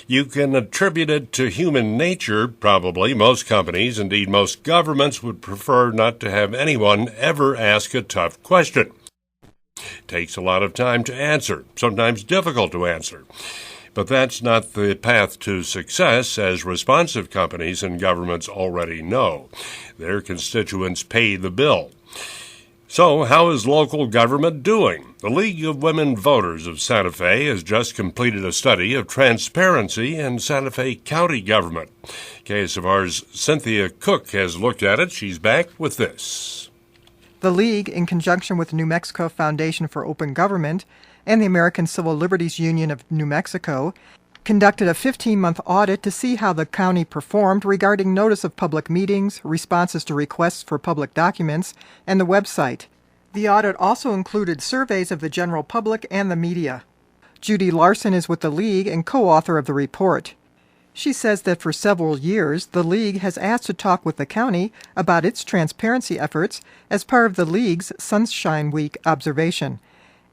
You can attribute it to human nature, probably. Most companies, indeed most governments, would prefer not to have anyone ever ask a tough question. It takes a lot of time to answer, sometimes difficult to answer. But that's not the path to success, as responsive companies and governments already know. Their constituents pay the bill. So, how is local government doing? The League of Women Voters of Santa Fe has just completed a study of transparency in Santa Fe County government. KSFR's Cynthia Cook has looked at it. She's back with this. The League, in conjunction with the New Mexico Foundation for Open Government and the American Civil Liberties Union of New Mexico, conducted a 15-month audit to see how the county performed regarding notice of public meetings, responses to requests for public documents, and the website. The audit also included surveys of the general public and the media. Judy Larson is with the League and co-author of the report. She says that for several years, the League has asked to talk with the county about its transparency efforts as part of the League's Sunshine Week observation.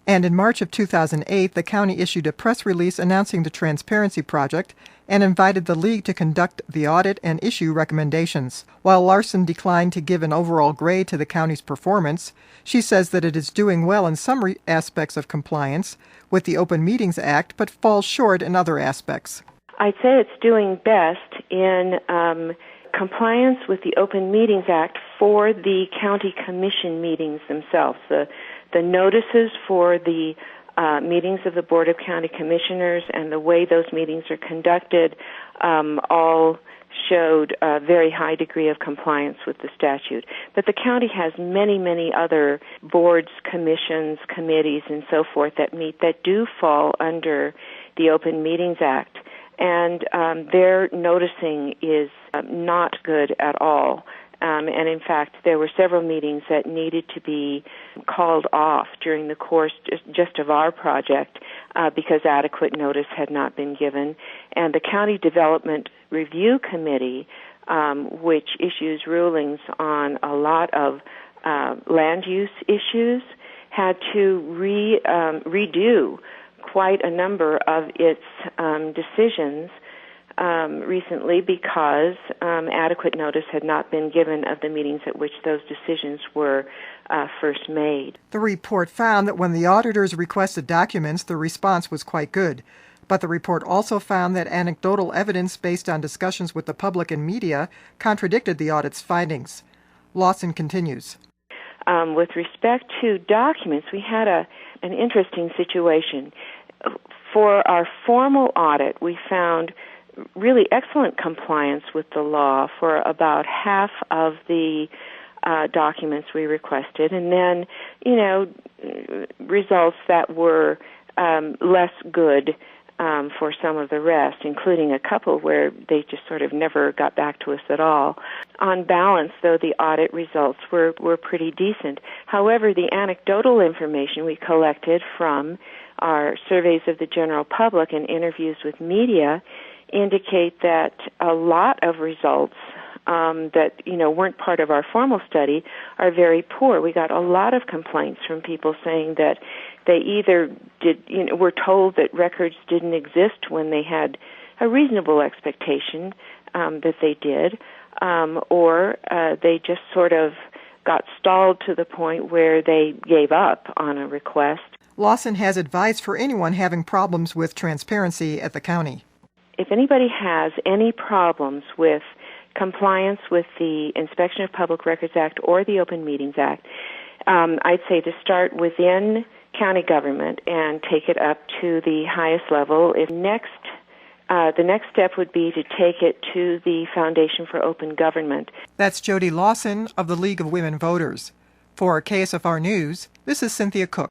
And in March of 2008, the county issued a press release announcing the Transparency Project and invited the League to conduct the audit and issue recommendations. While Larson declined to give an overall grade to the county's performance, she says that it is doing well in some aspects of compliance with the Open Meetings Act, but falls short in other aspects. I'd say it's doing best in compliance with the Open Meetings Act for the county commission meetings themselves. The notices for the meetings of the Board of County Commissioners and the way those meetings are conducted all showed a very high degree of compliance with the statute. But the county has many, many other boards, commissions, committees, and so forth that do fall under the Open Meetings Act. And their noticing is not good at all. And in fact, there were several meetings that needed to be called off during the course just of our project because adequate notice had not been given. And the County Development Review Committee, which issues rulings on a lot of land use issues, had to redo quite a number of its decisions recently because adequate notice had not been given of the meetings at which those decisions were first made. The report found that when the auditors requested documents, the response was quite good. But the report also found that anecdotal evidence based on discussions with the public and media contradicted the audit's findings. Lawson continues. With respect to documents, we had an interesting situation. For our formal audit, we found really excellent compliance with the law for about half of the documents we requested, and then, results that were less good for some of the rest, including a couple where they just sort of never got back to us at all. On balance, though, the audit results were pretty decent. However, the anecdotal information we collected from our surveys of the general public and interviews with media indicate that a lot of results that weren't part of our formal study are very poor. We got a lot of complaints from people saying that they either were told that records didn't exist when they had a reasonable expectation that they did, or they just sort of got stalled to the point where they gave up on a request. Lawson has advice for anyone having problems with transparency at the county. If anybody has any problems with compliance with the Inspection of Public Records Act or the Open Meetings Act, I'd say to start within county government and take it up to the highest level. The next step would be to take it to the Foundation for Open Government. That's Jody Lawson of the League of Women Voters. For KSFR News, this is Cynthia Cook.